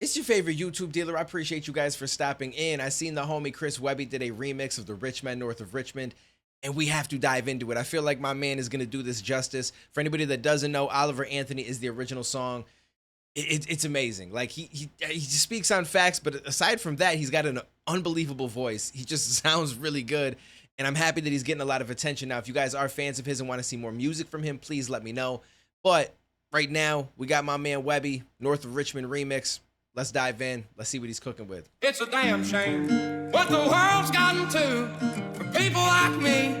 It's your favorite YouTube dealer. I appreciate you guys for stopping in. I seen the homie Chris Webby did a remix of the Richmond North of Richmond, and we have to dive into it. I feel like my man is going to do this justice. For anybody that doesn't know, Oliver Anthony is the original song. It's amazing. Like he speaks on facts, but aside from that, he's got an unbelievable voice. He just sounds really good, and I'm happy that he's getting a lot of attention now. If you guys are fans of his and want to see more music from him, please let me know. But right now, we got my man Webby, North of Richmond remix. Let's dive in. Let's see what he's cooking with. It's a damn shame what the world's gotten to for people like me,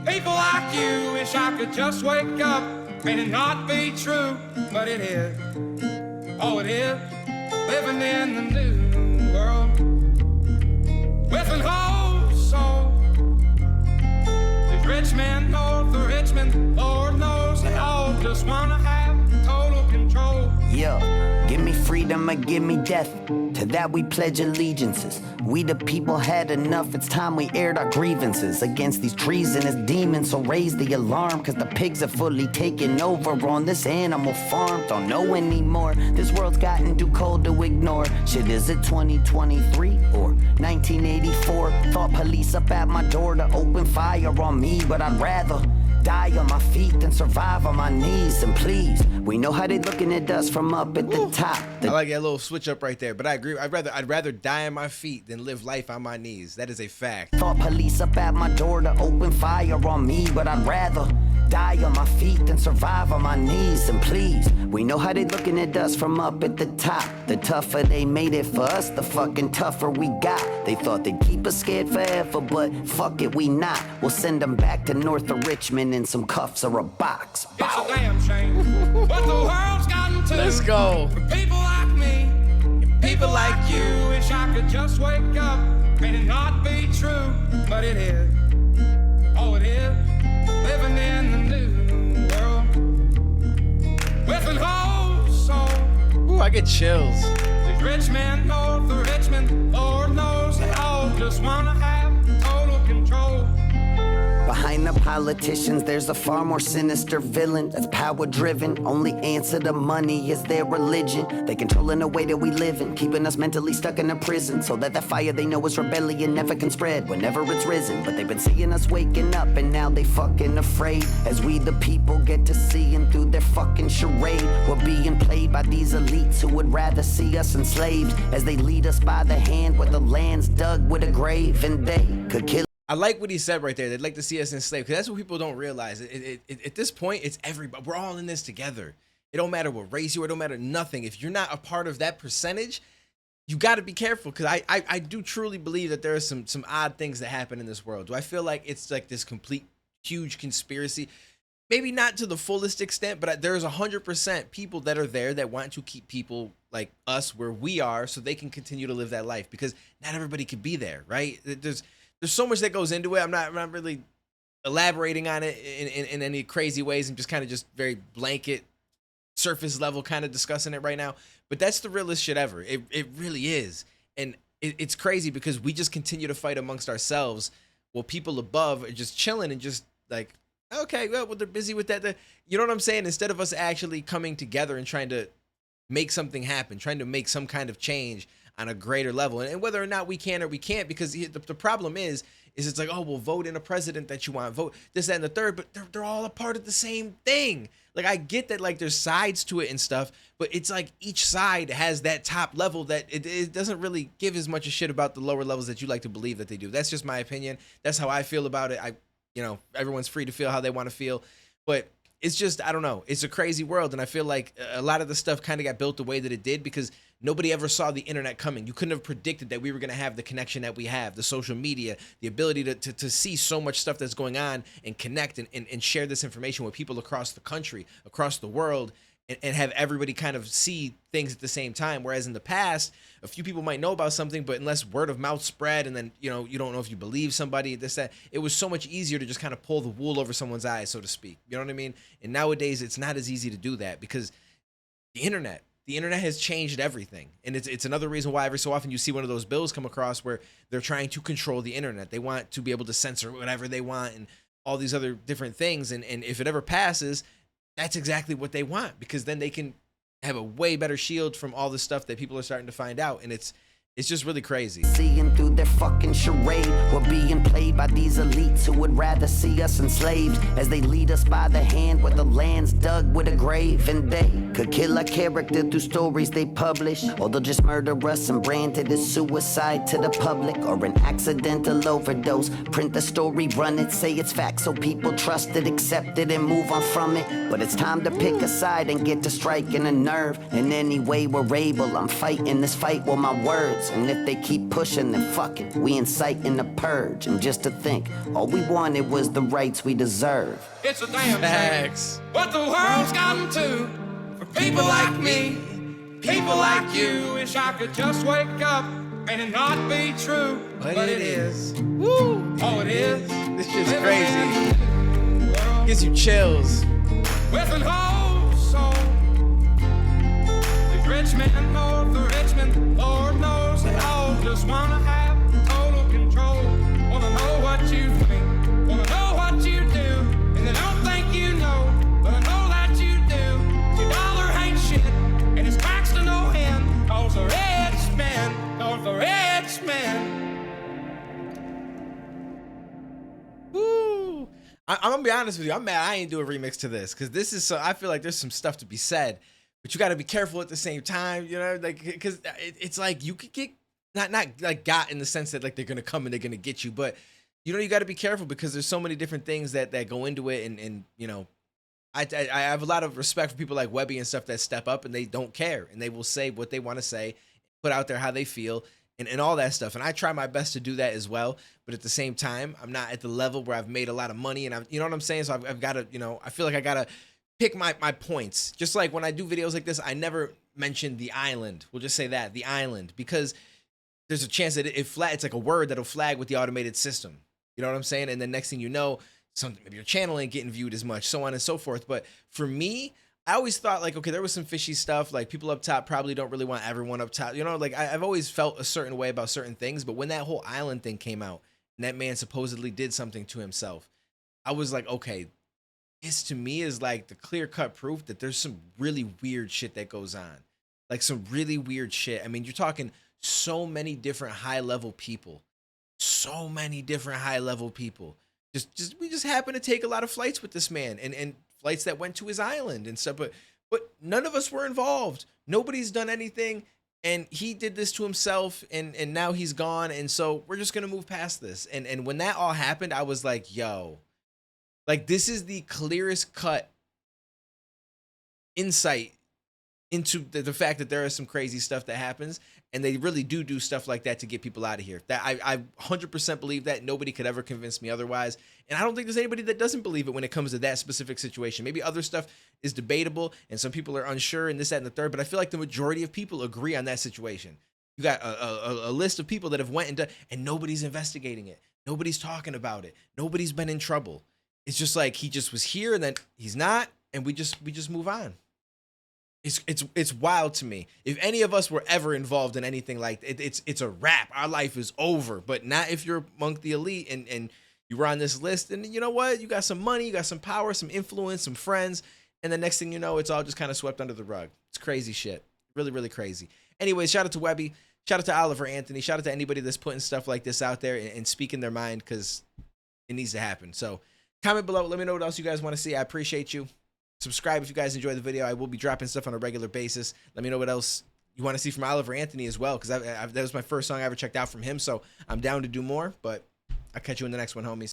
people like you. Wish I could just wake up and it not be true, but it is. Oh, it is. Living in the new world with an whole soul. There's rich men north of Richmond. Lord knows they all just wanna have total control. Yeah, give me freedom or give me death. To that we pledge allegiances. We the people had enough. It's time we aired our grievances against these treasonous demons. So raise the alarm, cause the pigs are fully taken over on this animal farm. Don't know anymore. This world's gotten too cold to ignore. Shit, is it 2023 or 1984? Thought police up at my door to open fire on me, but I'd rather die on my feet than survive on my knees. And please, we know how they looking at us from up at the top. I like that little switch up right there, but I agree. I'd rather die on my feet than live life on my knees. That is a fact. Thought police up at my door to open fire on me, but I'd rather die on my feet than survive on my knees. And please, we know how they looking at us from up at the top. The tougher they made it for us, the fucking tougher we got. They thought they'd keep us scared forever, but fuck it, we not. We'll send them back to north of Richmond in some cuffs or a box. It's a damn shame what the world's gotten to. Let's go. For people like me, people like you. Wish I could just wake up and it not be true, but it is. Oh, it is. Living in the new world with an whole soul. Ooh, I get chills. These rich men north of Richmond, Lord knows they all just wanna have total control. Behind the politicians, there's a far more sinister villain that's power-driven. Only answer to money is their religion. They controlling the way that we live in, keeping us mentally stuck in a prison, so that the fire they know is rebellion never can spread whenever it's risen. But they've been seeing us waking up, and now they fucking afraid. As we the people get to seeing through their fucking charade. We're being played by these elites who would rather see us enslaved, as they lead us by the hand where the land's dug with a grave, and they could kill. I like what he said right there. They'd like to see us enslaved, because that's what people don't realize. At this point, it's everybody. We're all in this together. It don't matter what race you are. It don't matter nothing. If you're not a part of that percentage, you got to be careful, because I do truly believe that there are some odd things that happen in this world. Do I feel like it's like this complete huge conspiracy? Maybe not to the fullest extent, but there's 100% people that are there that want to keep people like us where we are, so they can continue to live that life, because not everybody could be there, right? There's so much that goes into it. I'm not really elaborating on it in any crazy ways. I'm just kind of just very blanket, surface level kind of discussing it right now. But that's the realest shit ever. It really is. And it's crazy, because we just continue to fight amongst ourselves while people above are just chilling and just like, okay, well, they're busy with that. You know what I'm saying? Instead of us actually coming together and trying to make something happen, trying to make some kind of change on a greater level, and whether or not we can or we can't, because the problem is it's like, oh, well, vote in a president that you want, vote this, that, and the third, but they're all a part of the same thing. Like, I get that, like, there's sides to it and stuff, but it's like each side has that top level that it doesn't really give as much a shit about the lower levels that you like to believe that they do. That's just my opinion. That's how I feel about it. Everyone's free to feel how they want to feel, but it's just, I don't know. It's a crazy world, and I feel like a lot of the stuff kind of got built the way that it did because nobody ever saw the internet coming. You couldn't have predicted that we were going to have the connection that we have, the social media, the ability to see so much stuff that's going on and connect and share this information with people across the country, across the world, and have everybody kind of see things at the same time. Whereas in the past, a few people might know about something, but unless word of mouth spread, and then, you don't know if you believe somebody, this, that, it was so much easier to just kind of pull the wool over someone's eyes, so to speak. You know what I mean? And nowadays, it's not as easy to do that because the internet has changed everything. And it's another reason why every so often you see one of those bills come across where they're trying to control the internet. They want to be able to censor whatever they want and all these other different things. And if it ever passes, that's exactly what they want, because then they can have a way better shield from all the stuff that people are starting to find out, and it's just really crazy. Seeing through their fucking charade, we're being played by these elites who would rather see us enslaved as they lead us by the hand where the land's dug with a grave. And they could kill our character through stories they publish, or they'll just murder us and brand it as suicide to the public, or an accidental overdose. Print the story, run it, say it's fact so people trust it, accept it, and move on from it. But it's time to pick a side and get to striking a nerve. In any way we're able, I'm fighting this fight with my words. And if they keep pushing, then fuck it, we inciting a purge. And just to think, all we wanted was the rights we deserve. It's a damn Facts. shame what the world's gotten to for people like me, people like you. Wish I could just wake up and it not be true, but it is. Woo! Oh, it is. This shit's crazy. Gives you chills. With an whole soul. The Richmond, north of Richmond, Lord knows they all just wanna have total control. Wanna know what you think, wanna know what you do, and they don't think you know, but I know that you do. Your dollar ain't shit, and it's cracks to no end, cause the rich men, cause the rich men. Woo! I'm gonna be honest with you. I'm mad I ain't do a remix to this, because this is so. I feel like there's some stuff to be said, but you got to be careful at the same time. You know, like because it's like you could get not like got in the sense that like they're gonna come and they're gonna get you, but you know you got to be careful because there's so many different things that go into it, and you know, I have a lot of respect for people like Webby and stuff that step up and they don't care and they will say what they want to say, put out there how they feel. And all that stuff. And I try my best to do that as well. But at the same time, I'm not at the level where I've made a lot of money. And you know what I'm saying? So I've got to, you know, I feel like I got to pick my points. Just like when I do videos like this, I never mention the island. We'll just say that, the island. Because there's a chance that it's like a word that'll flag with the automated system. You know what I'm saying? And then next thing you know, maybe your channel ain't getting viewed as much, so on and so forth. But for me, I always thought like, okay, there was some fishy stuff. Like people up top probably don't really want everyone up top. You know, like I've always felt a certain way about certain things. But when that whole island thing came out and that man supposedly did something to himself, I was like, okay, this to me is like the clear cut proof that there's some really weird shit that goes on. Like some really weird shit. I mean, you're talking so many different high level people. So many different high level people. We just happen to take a lot of flights with this man and flights that went to his island and stuff, but none of us were involved. Nobody's done anything, and he did this to himself, and now he's gone, and so we're just gonna move past this. And when that all happened, I was like, yo, like this is the clearest cut insight into the fact that there is some crazy stuff that happens, and they really do stuff like that to get people out of here. That I 100% believe that. Nobody could ever convince me otherwise, and I don't think there's anybody that doesn't believe it when it comes to that specific situation. Maybe other stuff is debatable, and some people are unsure, and this, that, and the third, but I feel like the majority of people agree on that situation. You got a list of people that have went and done, and nobody's investigating it. Nobody's talking about it. Nobody's been in trouble. It's just like he just was here, and then he's not, and we just move on. It's wild to me. If any of us were ever involved in anything like that, it's a wrap. Our life is over. But not if you're among the elite and you were on this list. And you know what? You got some money, you got some power, some influence, some friends. And the next thing you know, it's all just kind of swept under the rug. It's crazy shit. Really, really crazy. Anyways, shout out to Webby. Shout out to Oliver Anthony. Shout out to anybody that's putting stuff like this out there and speaking their mind, because it needs to happen. So comment below. Let me know what else you guys want to see. I appreciate you. Subscribe if you guys enjoy the video. I will be dropping stuff on a regular basis. Let me know what else you want to see from Oliver Anthony as well, because that was my first song I ever checked out from him, so I'm down to do more. But I'll catch you in the next one, homies.